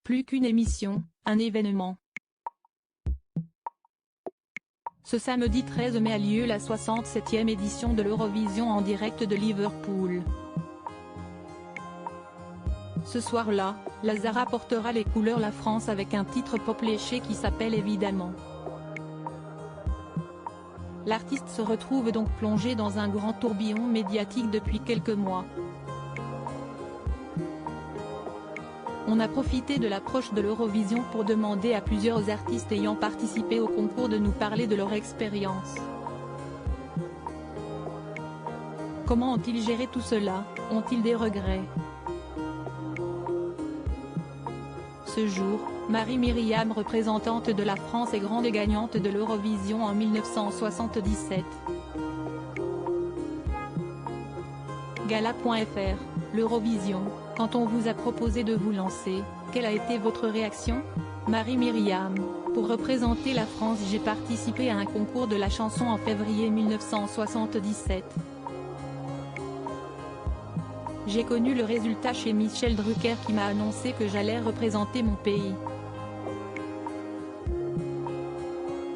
Plus qu'une émission, un événement. Ce samedi 13 mai a lieu la 67e édition de l'Eurovision en direct de Liverpool. Ce soir-là, Lazara portera les couleurs la France avec un titre pop léché qui s'appelle Évidemment. L'artiste se retrouve donc plongé dans un grand tourbillon médiatique depuis quelques mois. On a profité de l'approche de l'Eurovision pour demander à plusieurs artistes ayant participé au concours de nous parler de leur expérience. Comment ont-ils géré tout cela? Ont-ils des regrets? Ce jour, Marie-Myriam, représentante de la France et grande gagnante de l'Eurovision en 1977. Gala.fr, l'Eurovision, quand on vous a proposé de vous lancer, quelle a été votre réaction? Marie-Myriam, pour représenter la France j'ai participé à un concours de la chanson en février 1977. J'ai connu le résultat chez Michel Drucker qui m'a annoncé que j'allais représenter mon pays.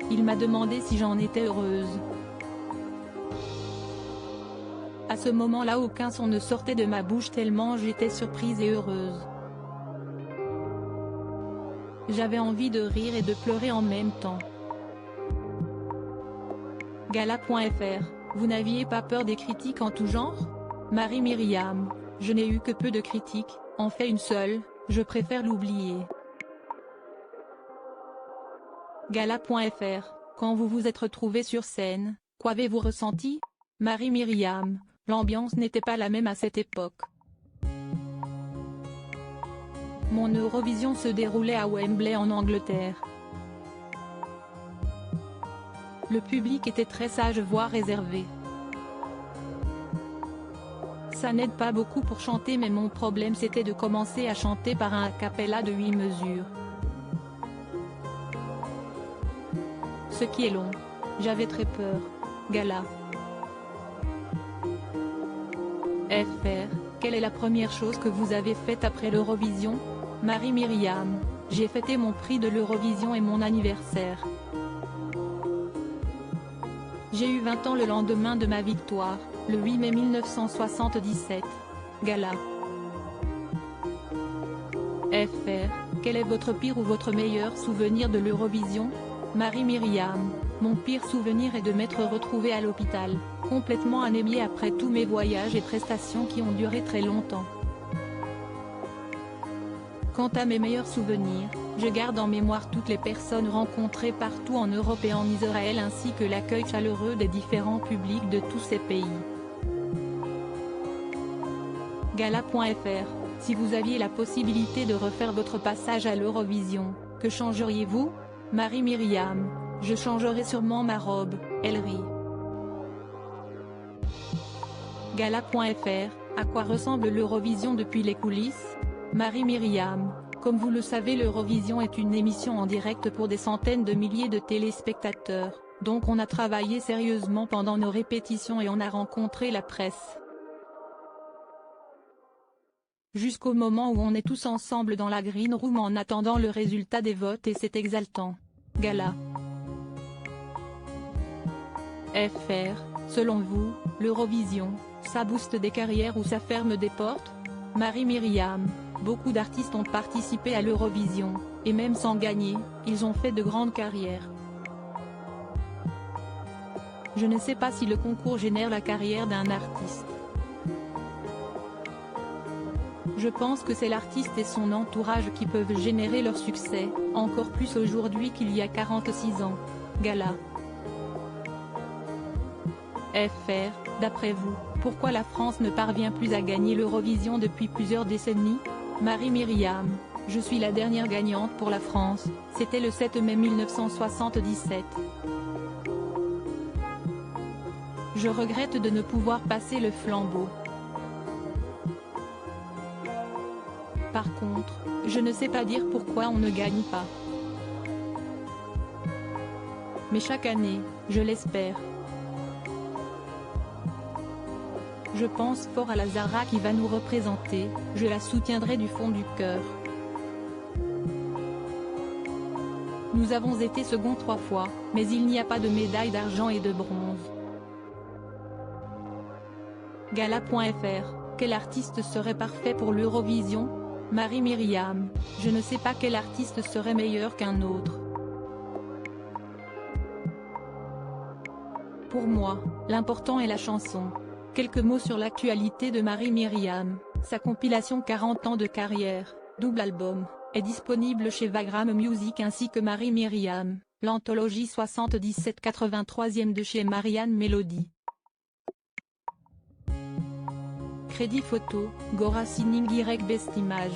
Il m'a demandé si j'en étais heureuse. À ce moment-là aucun son ne sortait de ma bouche tellement j'étais surprise et heureuse. J'avais envie de rire et de pleurer en même temps. Gala.fr, vous n'aviez pas peur des critiques en tout genre? Marie-Myriam, je n'ai eu que peu de critiques, en fait une seule, je préfère l'oublier. Gala.fr, quand vous vous êtes retrouvée sur scène, qu'avez-vous ressenti? Marie-Myriam, l'ambiance n'était pas la même à cette époque. Mon Eurovision se déroulait à Wembley en Angleterre. Le public était très sage voire réservé. Ça n'aide pas beaucoup pour chanter mais mon problème c'était de commencer à chanter par un a cappella de 8 mesures. Ce qui est long. J'avais très peur. Gala. FR, quelle est la première chose que vous avez faite après l'Eurovision? Marie-Myriam, j'ai fêté mon prix de l'Eurovision et mon anniversaire. J'ai eu 20 ans le lendemain de ma victoire, le 8 mai 1977. Gala. FR, quel est votre pire ou votre meilleur souvenir de l'Eurovision? Marie-Myriam, mon pire souvenir est de m'être retrouvée à l'hôpital, complètement anémiée après tous mes voyages et prestations qui ont duré très longtemps. Quant à mes meilleurs souvenirs, je garde en mémoire toutes les personnes rencontrées partout en Europe et en Israël ainsi que l'accueil chaleureux des différents publics de tous ces pays. Gala.fr, si vous aviez la possibilité de refaire votre passage à l'Eurovision, que changeriez-vous? Marie-Myriam, je changerais sûrement ma robe, elle rit. Gala.fr, à quoi ressemble l'Eurovision depuis les coulisses? Marie-Myriam, comme vous le savez l'Eurovision est une émission en direct pour des centaines de milliers de téléspectateurs, donc on a travaillé sérieusement pendant nos répétitions et on a rencontré la presse. Jusqu'au moment où on est tous ensemble dans la green room en attendant le résultat des votes et c'est exaltant. Gala. FR, selon vous, l'Eurovision, ça booste des carrières ou ça ferme des portes? Marie-Myriam, beaucoup d'artistes ont participé à l'Eurovision, et même sans gagner, ils ont fait de grandes carrières. Je ne sais pas si le concours génère la carrière d'un artiste. Je pense que c'est l'artiste et son entourage qui peuvent générer leur succès, encore plus aujourd'hui qu'il y a 46 ans. Gala. FR, d'après vous, pourquoi la France ne parvient plus à gagner l'Eurovision depuis plusieurs décennies? Marie-Myriam, je suis la dernière gagnante pour la France, c'était le 7 mai 1977. Je regrette de ne pouvoir passer le flambeau. Par contre, je ne sais pas dire pourquoi on ne gagne pas. Mais chaque année, je l'espère. Je pense fort à Lazara qui va nous représenter, je la soutiendrai du fond du cœur. Nous avons été second 3 fois, mais il n'y a pas de médaille d'argent et de bronze. Gala.fr, quel artiste serait parfait pour l'Eurovision? Marie-Myriam, je ne sais pas quel artiste serait meilleur qu'un autre. Pour moi, l'important est la chanson. Quelques mots sur l'actualité de Marie-Myriam. Sa compilation 40 ans de carrière, double album, est disponible chez Vagram Music ainsi que Marie-Myriam, l'anthologie 77-83e de chez Marianne Melody. Crédit photo, Gora Signing Best Image.